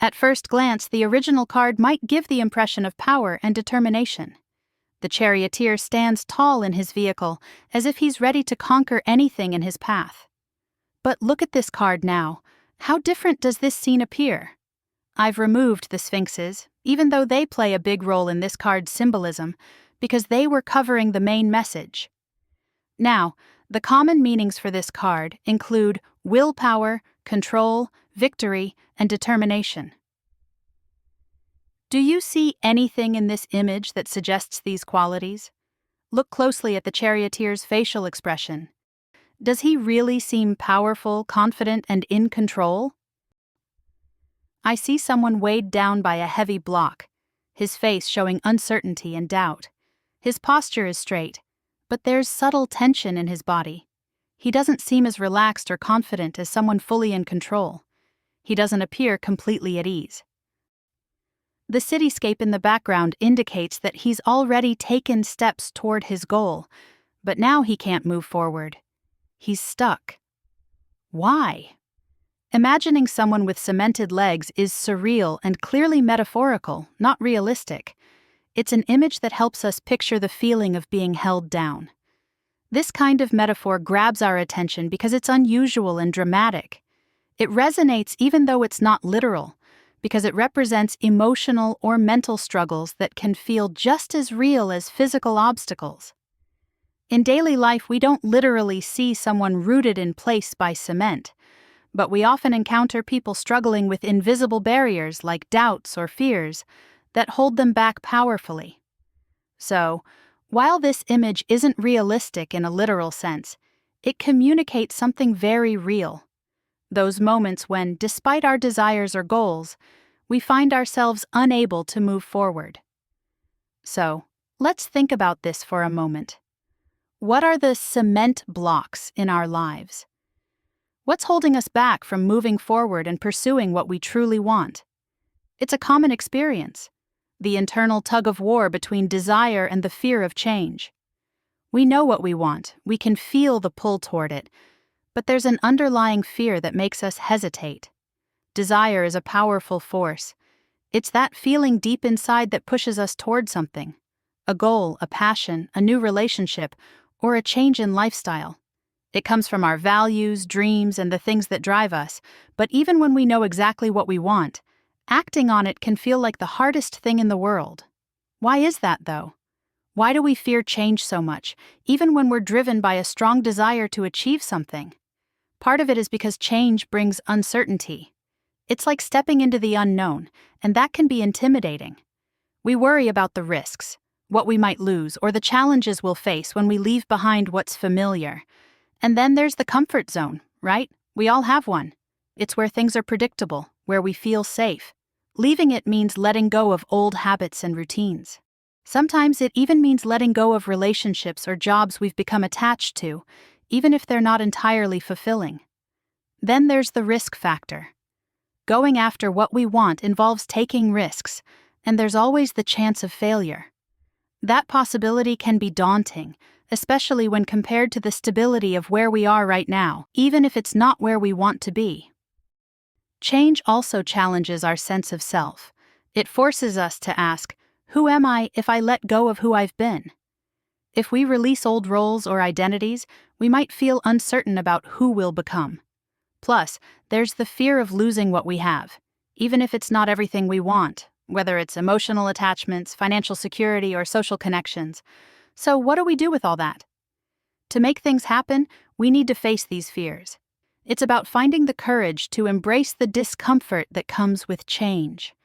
At first glance, the original card might give the impression of power and determination. The charioteer stands tall in his vehicle, as if he's ready to conquer anything in his path. But look at this card now. How different does this scene appear? I've removed the sphinxes, even though they play a big role in this card's symbolism, because they were covering the main message. Now, the common meanings for this card include willpower, control, victory, and determination. Do you see anything in this image that suggests these qualities? Look closely at the charioteer's facial expression. Does he really seem powerful, confident, and in control? I see someone weighed down by a heavy block, his face showing uncertainty and doubt. His posture is straight, but there's subtle tension in his body. He doesn't seem as relaxed or confident as someone fully in control. He doesn't appear completely at ease. The cityscape in the background indicates that he's already taken steps toward his goal, but now he can't move forward. He's stuck. Why? Imagining someone with cemented legs is surreal and clearly metaphorical, not realistic. It's an image that helps us picture the feeling of being held down. This kind of metaphor grabs our attention because it's unusual and dramatic. It resonates even though it's not literal, because it represents emotional or mental struggles that can feel just as real as physical obstacles. In daily life, we don't literally see someone rooted in place by cement, but we often encounter people struggling with invisible barriers like doubts or fears that hold them back powerfully. So, while this image isn't realistic in a literal sense, it communicates something very real. Those moments when, despite our desires or goals, we find ourselves unable to move forward. So, let's think about this for a moment. What are the cement blocks in our lives? What's holding us back from moving forward and pursuing what we truly want? It's a common experience, the internal tug-of-war between desire and the fear of change. We know what we want, we can feel the pull toward it, but there's an underlying fear that makes us hesitate. Desire is a powerful force. It's that feeling deep inside that pushes us toward something, a goal, a passion, a new relationship, or a change in lifestyle. It comes from our values, dreams, and the things that drive us, but even when we know exactly what we want, acting on it can feel like the hardest thing in the world. Why is that, though? Why do we fear change so much, even when we're driven by a strong desire to achieve something? Part of it is because change brings uncertainty. It's like stepping into the unknown, and that can be intimidating. We worry about the risks, what we might lose, or the challenges we'll face when we leave behind what's familiar. And then there's the comfort zone, right? We all have one. It's where things are predictable, where we feel safe. Leaving it means letting go of old habits and routines. Sometimes it even means letting go of relationships or jobs we've become attached to, even if they're not entirely fulfilling. Then there's the risk factor. Going after what we want involves taking risks, and there's always the chance of failure. That possibility can be daunting, especially when compared to the stability of where we are right now, even if it's not where we want to be. Change also challenges our sense of self. It forces us to ask, who am I if I let go of who I've been? If we release old roles or identities, we might feel uncertain about who we'll become. Plus, there's the fear of losing what we have, even if it's not everything we want, whether it's emotional attachments, financial security, or social connections. So what do we do with all that? To make things happen, we need to face these fears. It's about finding the courage to embrace the discomfort that comes with change.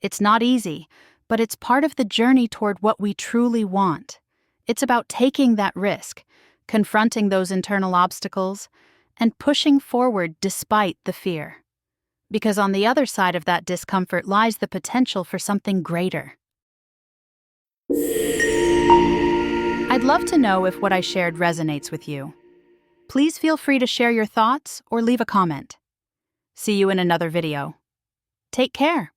It's not easy, but it's part of the journey toward what we truly want. It's about taking that risk, confronting those internal obstacles, and pushing forward despite the fear. Because on the other side of that discomfort lies the potential for something greater. I'd love to know if what I shared resonates with you. Please feel free to share your thoughts or leave a comment. See you in another video. Take care.